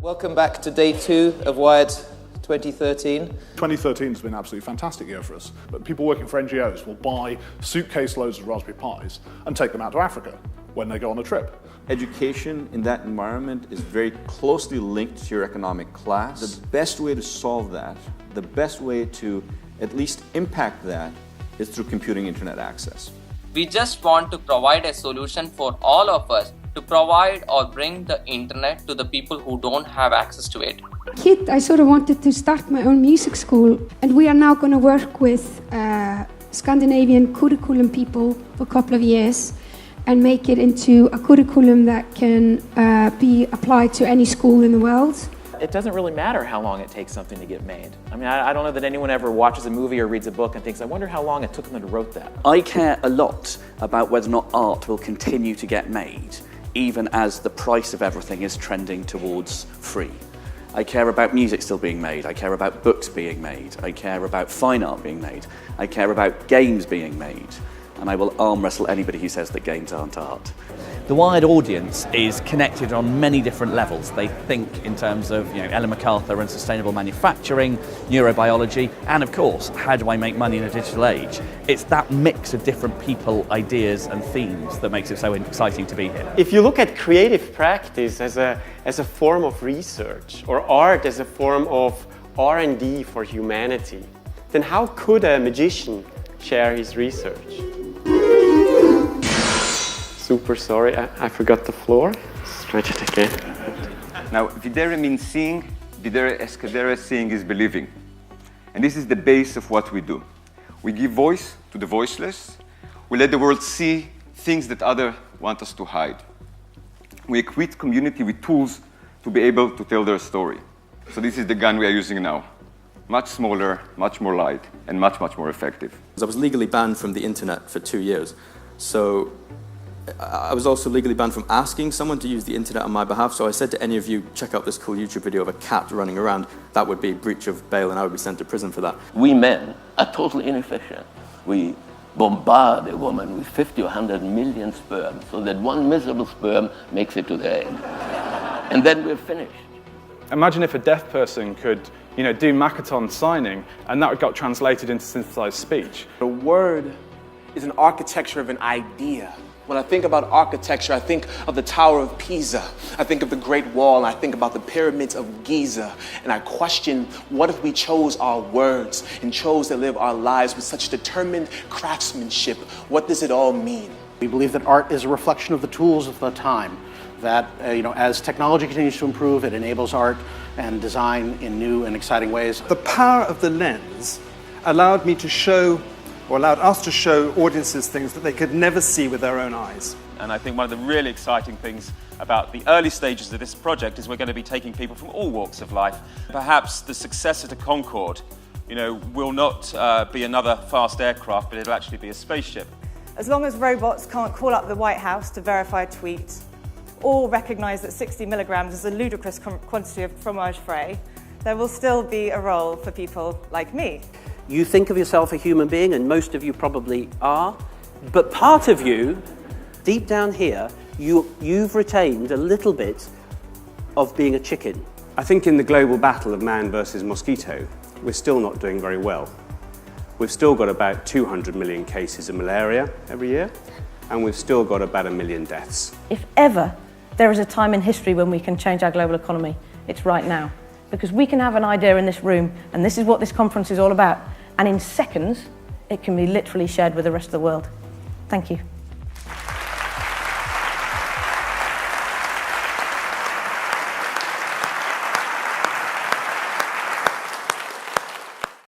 Welcome back to day 2 of Wired 2013. 2013 has been an absolutely fantastic year for us. But people working for NGOs will buy suitcase loads of Raspberry Pis and take them out to Africa when they go on a trip. Education in that environment is very closely linked to your economic class. The best way to solve that, the best way to at least impact that, is through computing internet access. We just want to provide a solution for all of us to provide or bring the internet to the people who don't have access to it. Kid, I sort of wanted to start my own music school, and we are now going to work with Scandinavian curriculum people for a couple of years and make it into a curriculum that can be applied to any school in the world. It doesn't really matter how long it takes something to get made. I mean, I don't know that anyone ever watches a movie or reads a book and thinks, I wonder how long it took them to write that. I care a lot about whether or not art will continue to get made, even as the price of everything is trending towards free. I care about music still being made, I care about books being made, I care about fine art being made, I care about games being made, and I will arm wrestle anybody who says that games aren't art. The Wired audience is connected on many different levels. They think in terms of Ellen MacArthur and sustainable manufacturing, neurobiology, and of course, how do I make money in a digital age? It's that mix of different people, ideas and themes that makes it so exciting to be here. If you look at creative practice as a form of research, or art as a form of R&D for humanity, then how could a magician share his research? Super sorry, I forgot the floor. Let's try it again. Now, videre means seeing, videre escadere, seeing is believing. And this is the base of what we do. We give voice to the voiceless. We let the world see things that others want us to hide. We equip community with tools to be able to tell their story. So this is the gun we are using now. Much smaller, much more light, and much, much more effective. I was legally banned from the internet for 2 years. So I was also legally banned from asking someone to use the internet on my behalf, so I said to any of you, check out this cool YouTube video of a cat running around. That would be breach of bail and I would be sent to prison for that. We men are totally inefficient. We bombard a woman with 50 or 100 million sperm so that one miserable sperm makes it to the egg. And then we're finished. Imagine if a deaf person could do Makaton signing and that got translated into synthesized speech. A word is an architecture of an idea. When I think about architecture, I think of the Tower of Pisa. I think of the Great Wall, and I think about the pyramids of Giza. And I question, what if we chose our words and chose to live our lives with such determined craftsmanship? What does it all mean? We believe that art is a reflection of the tools of the time. That, as technology continues to improve, it enables art and design in new and exciting ways. The power of the lens allowed me to show, or allowed us to show audiences things that they could never see with their own eyes. And I think one of the really exciting things about the early stages of this project is we're going to be taking people from all walks of life. Perhaps the successor to Concorde, will not be another fast aircraft, but it'll actually be a spaceship. As long as robots can't call up the White House to verify a tweet, or recognise that 60 milligrams is a ludicrous quantity of fromage frais, there will still be a role for people like me. You think of yourself a human being, and most of you probably are, but part of you, deep down here, you've retained a little bit of being a chicken. I think in the global battle of man versus mosquito, we're still not doing very well. We've still got about 200 million cases of malaria every year, and we've still got about 1 million deaths. If ever there is a time in history when we can change our global economy, it's right now. Because we can have an idea in this room, and this is what this conference is all about, and in seconds, it can be literally shared with the rest of the world. Thank you.